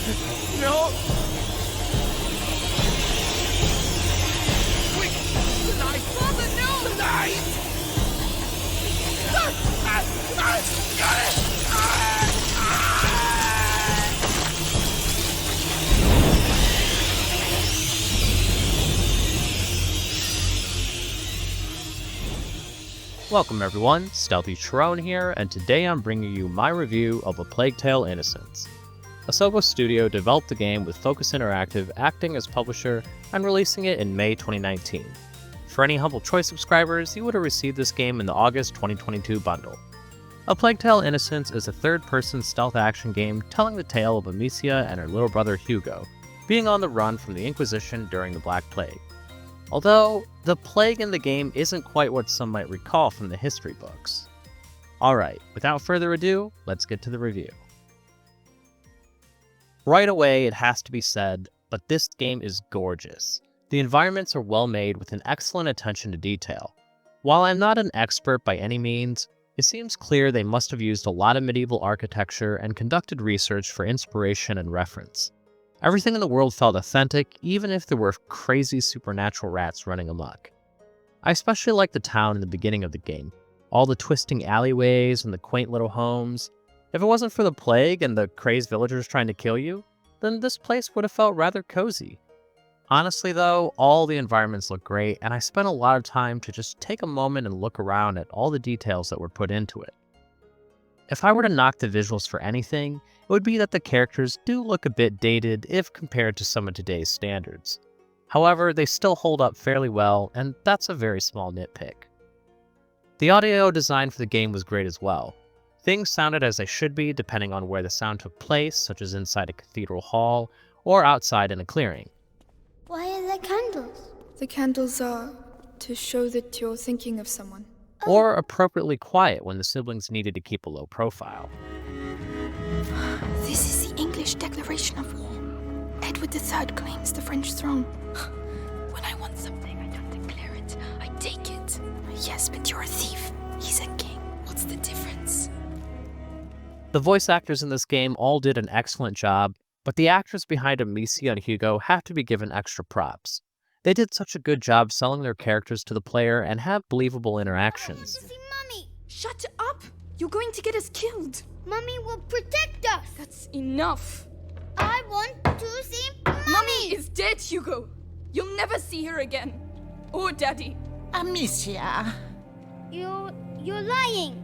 No! Quick! The knife! Father, no! The knife! Got it! Welcome everyone, StealthyShiroean here, and today I'm bringing you my review of A Plague Tale Innocence. Asobo Studio developed the game with Focus Interactive acting as publisher and releasing it in May 2019. For any Humble Choice subscribers, you would have received this game in the August 2022 bundle. A Plague Tale Innocence is a third-person stealth action game telling the tale of Amicia and her little brother Hugo, being on the run from the Inquisition during the Black Plague. Although, the plague in the game isn't quite what some might recall from the history books. Alright, without further ado, let's get to the review. Right away, it has to be said, but this game is gorgeous. The environments are well made with an excellent attention to detail. While I'm not an expert by any means, it seems clear they must have used a lot of medieval architecture and conducted research for inspiration and reference. Everything in the world felt authentic, even if there were crazy supernatural rats running amok. I especially like the town in the beginning of the game, all the twisting alleyways and the quaint little homes. If it wasn't for the plague and the crazed villagers trying to kill you, then this place would have felt rather cozy. Honestly though, all the environments look great, and I spent a lot of time to just take a moment and look around at all the details that were put into it. If I were to knock the visuals for anything, it would be that the characters do look a bit dated if compared to some of today's standards. However, they still hold up fairly well, and that's a very small nitpick. The audio design for the game was great as well. Things sounded as they should be depending on where the sound took place, such as inside a cathedral hall or outside in a clearing. Why are there candles? The candles are to show that you're thinking of someone. Or appropriately quiet when the siblings needed to keep a low profile. This is the English declaration of war. Edward III claims the French throne. When I want something, I don't declare it, I take it. Yes, but you're a thief. He's a king. What's the difference? The voice actors in this game all did an excellent job, but the actors behind Amicia and Hugo have to be given extra props. They did such a good job selling their characters to the player and have believable interactions. I want to see Mummy! Shut up! You're going to get us killed. Mummy will protect us! That's enough. I want to see Mummy! Mummy is dead, Hugo. You'll never see her again. Or Daddy. Amicia. You're lying!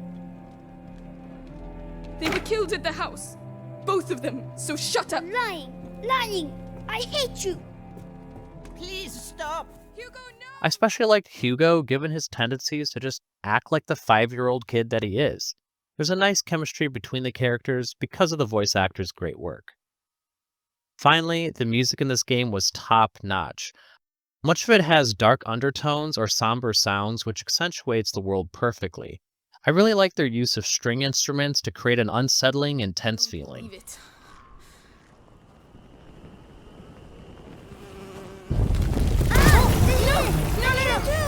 They were killed at the house. Both of them, so shut up. Lying! I hate you! Please stop. Hugo, no! I especially liked Hugo given his tendencies to just act like the 5-year-old kid that he is. There's a nice chemistry between the characters because of the voice actors' great work. Finally, the music in this game was top-notch. Much of it has dark undertones or somber sounds which accentuates the world perfectly. I really like their use of string instruments to create an unsettling, intense feeling. Leave it.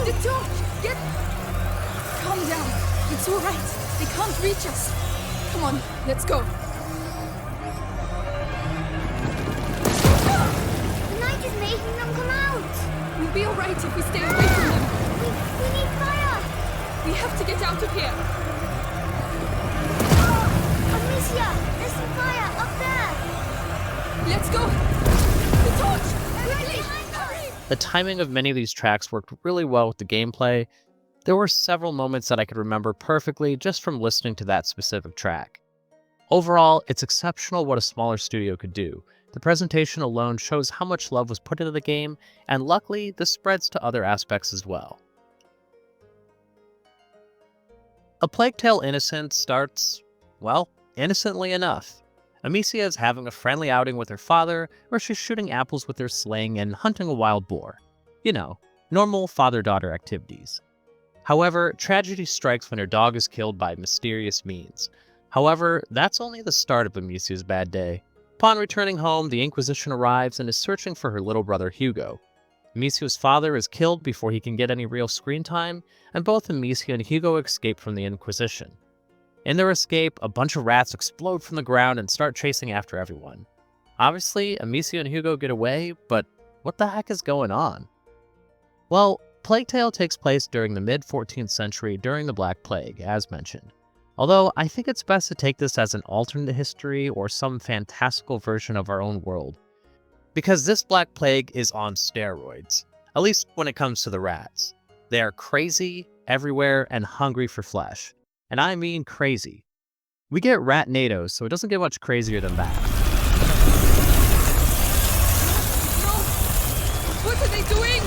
The door! Get... Calm down. It's all right. They can't reach us. Come on, let's go. The night is making them come out! We'll be all right if we stay away from them. We need fire! We have to get out of here. Amicia, there's some fire up there! Let's go. The torch! Quickly! Hurry! The timing of many of these tracks worked really well with the gameplay. There were several moments that I could remember perfectly just from listening to that specific track. Overall, it's exceptional what a smaller studio could do. The presentation alone shows how much love was put into the game, and luckily, this spreads to other aspects as well. A Plague Tale Innocence starts, well, innocently enough. Amicia is having a friendly outing with her father, where she's shooting apples with her sling and hunting a wild boar. You know, normal father-daughter activities. However, tragedy strikes when her dog is killed by mysterious means. However, that's only the start of Amicia's bad day. Upon returning home, the Inquisition arrives and is searching for her little brother Hugo. Amicia's father is killed before he can get any real screen time, and both Amicia and Hugo escape from the Inquisition. In their escape, a bunch of rats explode from the ground and start chasing after everyone. Obviously, Amicia and Hugo get away, but what the heck is going on? Well, Plague Tale takes place during the mid-14th century during the Black Plague, as mentioned. Although, I think it's best to take this as an alternate history or some fantastical version of our own world. Because this Black Plague is on steroids, at least when it comes to the rats. They are crazy, everywhere, and hungry for flesh. And I mean crazy. We get Ratnados, so it doesn't get much crazier than that. No! What are they doing?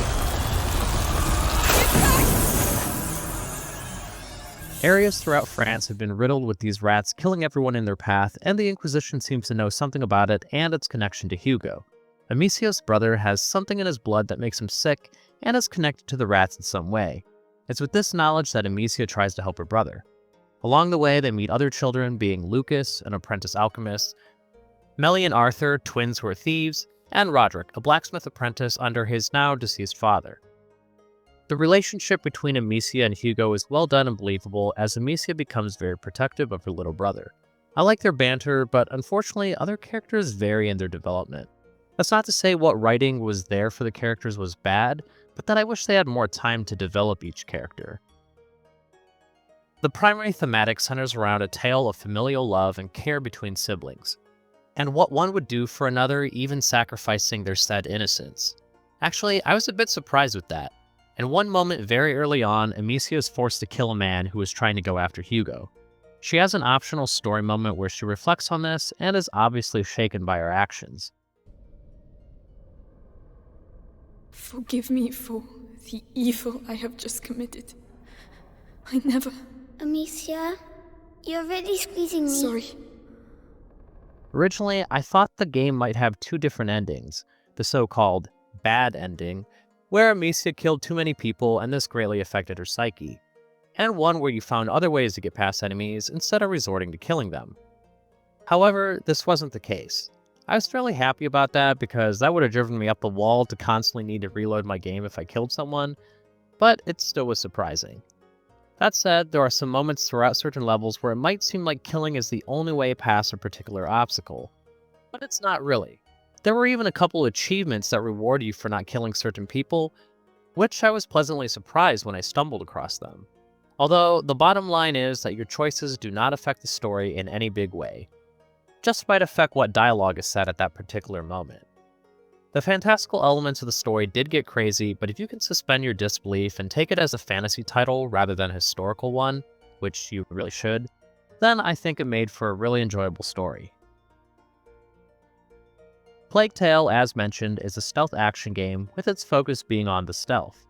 Areas throughout France have been riddled with these rats killing everyone in their path, and the Inquisition seems to know something about it and its connection to Hugo. Amicia's brother has something in his blood that makes him sick and is connected to the rats in some way. It's with this knowledge that Amicia tries to help her brother. Along the way, they meet other children, being Lucas, an apprentice alchemist, Melly and Arthur, twins who are thieves, and Roderick, a blacksmith apprentice under his now deceased father. The relationship between Amicia and Hugo is well done and believable, as Amicia becomes very protective of her little brother. I like their banter, but unfortunately other characters vary in their development. That's not to say what writing was there for the characters was bad, but that I wish they had more time to develop each character. The primary thematic centers around a tale of familial love and care between siblings, and what one would do for another, even sacrificing their said innocence. Actually, I was a bit surprised with that. In one moment very early on, Amicia is forced to kill a man who is trying to go after Hugo. She has an optional story moment where she reflects on this and is obviously shaken by her actions. Forgive me for the evil I have just committed. I never... Amicia, you're really squeezing me. Sorry. Originally, I thought the game might have two different endings, the so-called bad ending, where Amicia killed too many people and this greatly affected her psyche, and one where you found other ways to get past enemies instead of resorting to killing them. However, this wasn't the case. I was fairly happy about that because that would have driven me up the wall to constantly need to reload my game if I killed someone, but it still was surprising. That said, there are some moments throughout certain levels where it might seem like killing is the only way past a particular obstacle, but it's not really. There were even a couple achievements that reward you for not killing certain people, which I was pleasantly surprised when I stumbled across them. Although, the bottom line is that your choices do not affect the story in any big way. Just might affect what dialogue is said at that particular moment. The fantastical elements of the story did get crazy, but if you can suspend your disbelief and take it as a fantasy title rather than a historical one, which you really should, then I think it made for a really enjoyable story. Plague Tale, as mentioned, is a stealth action game with its focus being on the stealth.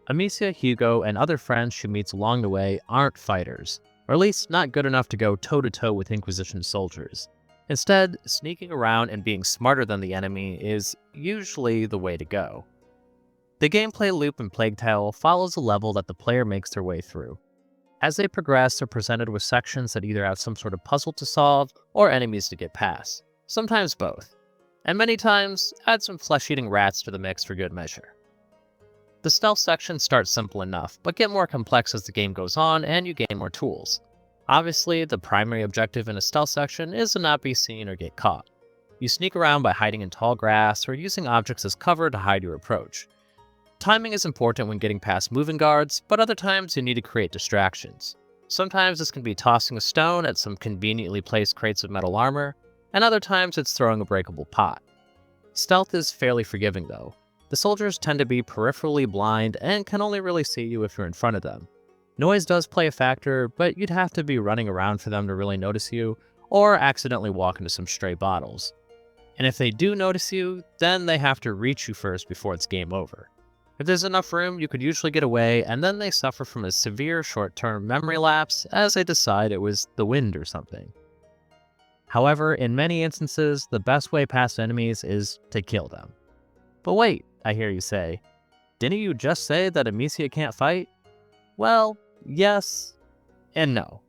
Amicia, Hugo, and other friends she meets along the way aren't fighters, or at least not good enough to go toe-to-toe with Inquisition soldiers. Instead, sneaking around and being smarter than the enemy is usually the way to go. The gameplay loop in Plague Tale follows a level that the player makes their way through. As they progress, they're presented with sections that either have some sort of puzzle to solve or enemies to get past, sometimes both. And many times, add some flesh-eating rats to the mix for good measure. The stealth sections start simple enough, but get more complex as the game goes on and you gain more tools. Obviously, the primary objective in a stealth section is to not be seen or get caught. You sneak around by hiding in tall grass or using objects as cover to hide your approach. Timing is important when getting past moving guards, but other times you need to create distractions. Sometimes this can be tossing a stone at some conveniently placed crates of metal armor, and other times it's throwing a breakable pot. Stealth is fairly forgiving though. The soldiers tend to be peripherally blind and can only really see you if you're in front of them. Noise does play a factor, but you'd have to be running around for them to really notice you, or accidentally walk into some stray bottles. And if they do notice you, then they have to reach you first before it's game over. If there's enough room, you could usually get away, and then they suffer from a severe short-term memory lapse as they decide it was the wind or something. However, in many instances, the best way past enemies is to kill them. But wait, I hear you say, didn't you just say that Amicia can't fight? Well, yes and no.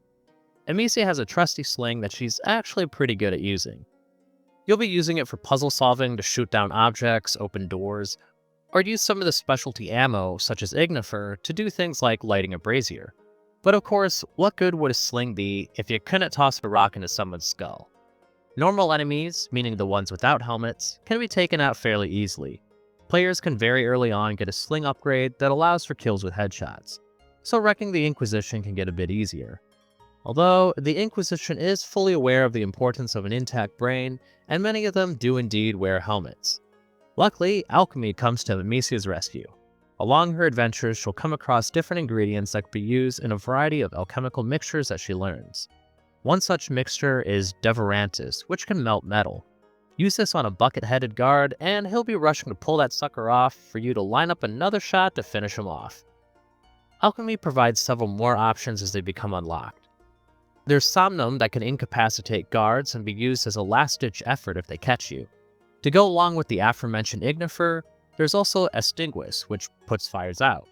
Amicia has a trusty sling that she's actually pretty good at using. You'll be using it for puzzle solving to shoot down objects, open doors, or use some of the specialty ammo, such as Ignifer, to do things like lighting a brazier. But of course, what good would a sling be if you couldn't toss a rock into someone's skull? Normal enemies, meaning the ones without helmets, can be taken out fairly easily. Players can very early on get a sling upgrade that allows for kills with headshots, so wrecking the Inquisition can get a bit easier. Although, the Inquisition is fully aware of the importance of an intact brain, and many of them do indeed wear helmets. Luckily, alchemy comes to Amicia's rescue. Along her adventures, she'll come across different ingredients that can be used in a variety of alchemical mixtures that she learns. One such mixture is Devorantis, which can melt metal. Use this on a bucket-headed guard, and he'll be rushing to pull that sucker off for you to line up another shot to finish him off. Alchemy provides several more options as they become unlocked. There's Somnum that can incapacitate guards and be used as a last-ditch effort if they catch you. To go along with the aforementioned Ignifer, there's also Extinguish, which puts fires out.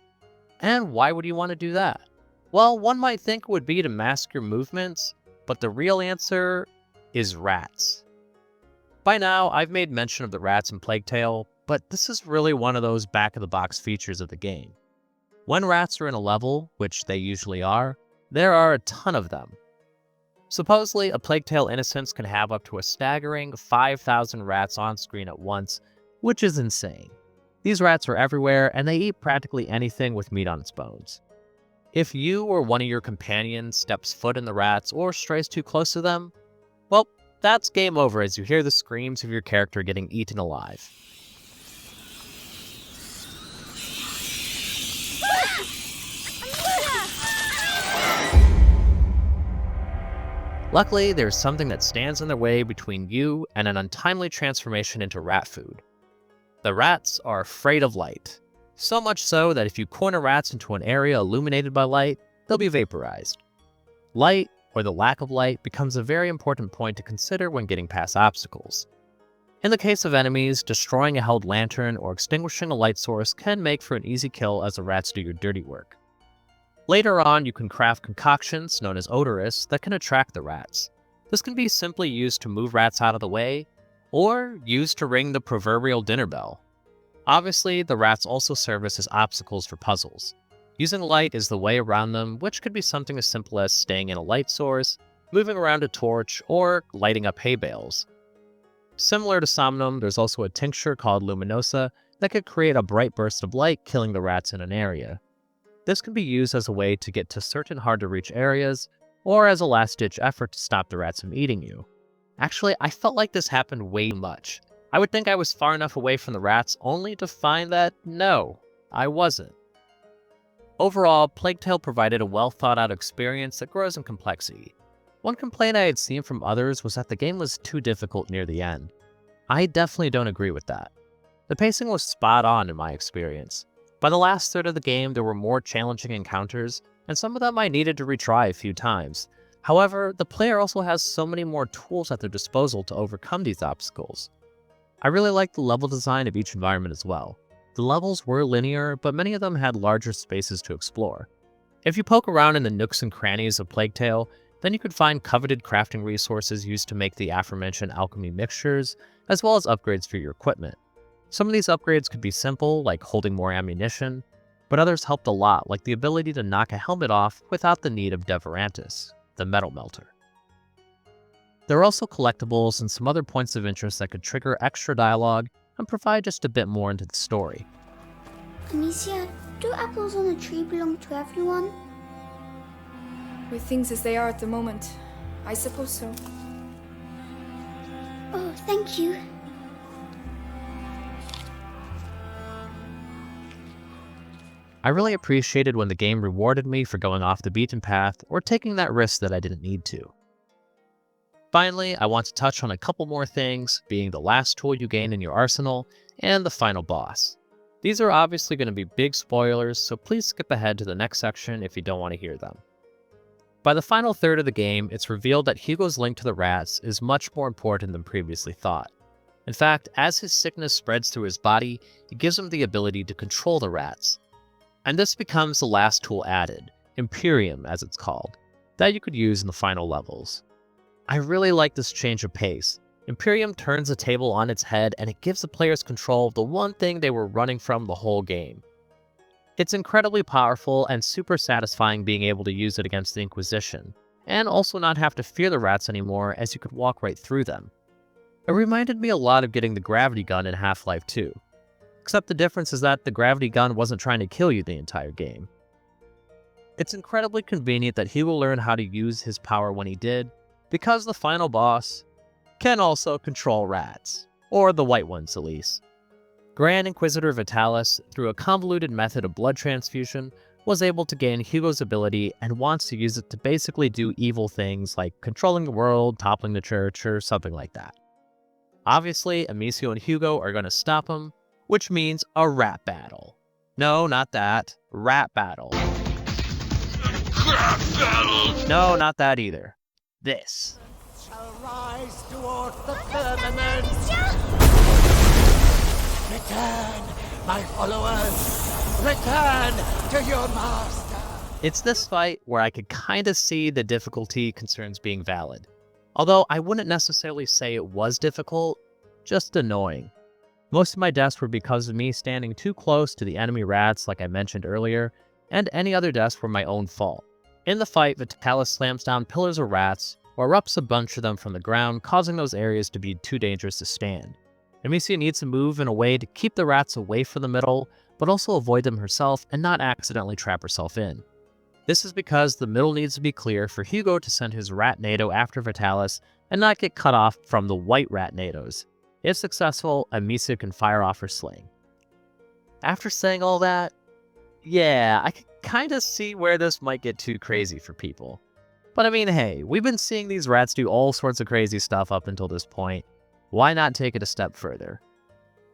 And why would you want to do that? Well, one might think it would be to mask your movements, but the real answer is rats. By now, I've made mention of the rats in Plague Tale, but this is really one of those back-of-the-box features of the game. When rats are in a level, which they usually are, there are a ton of them. Supposedly, a Plague Tale Innocence can have up to a staggering 5,000 rats on screen at once, which is insane. These rats are everywhere, and they eat practically anything with meat on its bones. If you or one of your companions steps foot in the rats or strays too close to them, well, that's game over as you hear the screams of your character getting eaten alive. Luckily, there's something that stands in the way between you and an untimely transformation into rat food. The rats are afraid of light. So much so that if you corner rats into an area illuminated by light, they'll be vaporized. Light, or the lack of light, becomes a very important point to consider when getting past obstacles. In the case of enemies, destroying a held lantern or extinguishing a light source can make for an easy kill as the rats do your dirty work. Later on, you can craft concoctions known as odorous that can attract the rats. This can be simply used to move rats out of the way, or used to ring the proverbial dinner bell. Obviously, the rats also serve as obstacles for puzzles. Using light is the way around them, which could be something as simple as staying in a light source, moving around a torch, or lighting up hay bales. Similar to Somnum, there's also a tincture called Luminosa that could create a bright burst of light, killing the rats in an area. This can be used as a way to get to certain hard-to-reach areas, or as a last-ditch effort to stop the rats from eating you. Actually, I felt like this happened way too much. I would think I was far enough away from the rats, only to find that, no, I wasn't. Overall, Plague Tale provided a well-thought-out experience that grows in complexity. One complaint I had seen from others was that the game was too difficult near the end. I definitely don't agree with that. The pacing was spot on in my experience. By the last third of the game, there were more challenging encounters, and some of them I needed to retry a few times. However, the player also has so many more tools at their disposal to overcome these obstacles. I really liked the level design of each environment as well. The levels were linear, but many of them had larger spaces to explore. If you poke around in the nooks and crannies of Plague Tale, then you could find coveted crafting resources used to make the aforementioned alchemy mixtures, as well as upgrades for your equipment. Some of these upgrades could be simple, like holding more ammunition, but others helped a lot, like the ability to knock a helmet off without the need of Devorantis, the metal melter. There are also collectibles and some other points of interest that could trigger extra dialogue and provide just a bit more into the story. Amicia, do apples on a tree belong to everyone? With things as they are at the moment, I suppose so. Oh, thank you. I really appreciated when the game rewarded me for going off the beaten path or taking that risk that I didn't need to. Finally, I want to touch on a couple more things, being the last tool you gain in your arsenal and the final boss. These are obviously going to be big spoilers, so please skip ahead to the next section if you don't want to hear them. By the final third of the game, it's revealed that Hugo's link to the rats is much more important than previously thought. In fact, as his sickness spreads through his body, it gives him the ability to control the rats. And this becomes the last tool added, Imperium as it's called, that you could use in the final levels. I really like this change of pace. Imperium turns the table on its head and it gives the players control of the one thing they were running from the whole game. It's incredibly powerful and super satisfying being able to use it against the Inquisition, and also not have to fear the rats anymore as you could walk right through them. It reminded me a lot of getting the gravity gun in Half-Life 2. Except the difference is that the gravity gun wasn't trying to kill you the entire game. It's incredibly convenient that he will learn how to use his power when he did, because the final boss can also control rats. Or the white ones, at least. Grand Inquisitor Vitalis, through a convoluted method of blood transfusion, was able to gain Hugo's ability and wants to use it to basically do evil things like controlling the world, toppling the church, or something like that. Obviously, Amicio and Hugo are going to stop him, which means a rat battle. No, not that. Rat battle. Crap battle! No, not that either. This. Shall rise towards the firmament. Return, my followers. Return to your master. It's this fight where I could kinda see the difficulty concerns being valid. Although I wouldn't necessarily say it was difficult, just annoying. Most of my deaths were because of me standing too close to the enemy rats like I mentioned earlier, and any other deaths were my own fault. In the fight, Vitalis slams down pillars of rats, or erupts a bunch of them from the ground, causing those areas to be too dangerous to stand. Amicia needs to move in a way to keep the rats away from the middle, but also avoid them herself and not accidentally trap herself in. This is because the middle needs to be clear for Hugo to send his rat NATO after Vitalis and not get cut off from the white rat NATOs. If successful, Amicia can fire off her sling. After saying all that, yeah, I can kinda see where this might get too crazy for people. But I mean, hey, we've been seeing these rats do all sorts of crazy stuff up until this point. Why not take it a step further?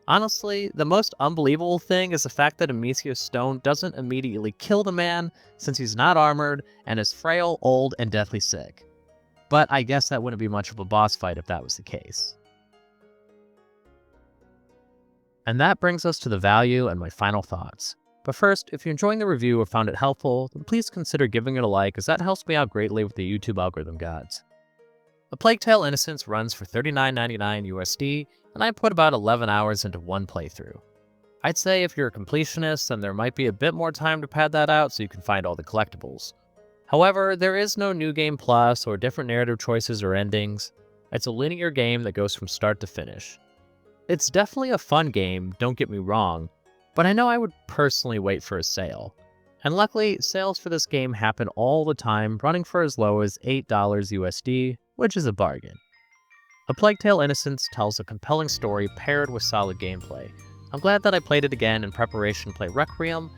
Honestly, the most unbelievable thing is the fact that Amicio's stone doesn't immediately kill the man since he's not armored and is frail, old, and deathly sick. But I guess that wouldn't be much of a boss fight if that was the case. And that brings us to the value and my final thoughts. But first, if you're enjoying the review or found it helpful, then please consider giving it a like as that helps me out greatly with the YouTube algorithm gods. The Plague Tale Innocence runs for $39.99 USD, and I put about 11 hours into one playthrough. I'd say if you're a completionist, then there might be a bit more time to pad that out so you can find all the collectibles. However, there is no New Game Plus or different narrative choices or endings. It's a linear game that goes from start to finish. It's definitely a fun game, don't get me wrong, but I know I would personally wait for a sale. And luckily, sales for this game happen all the time, running for as low as $8 USD, which is a bargain. A Plague Tale Innocence tells a compelling story paired with solid gameplay. I'm glad that I played it again in preparation to play Requiem,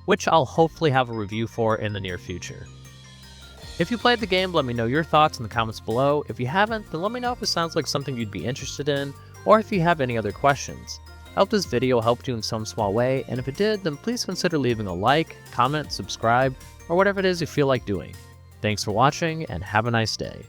which I'll hopefully have a review for in the near future. If you played the game, let me know your thoughts in the comments below. If you haven't, then let me know if it sounds like something you'd be interested in, or if you have any other questions. I hope this video helped you in some small way, and if it did, then please consider leaving a like, comment, subscribe, or whatever it is you feel like doing. Thanks for watching, and have a nice day.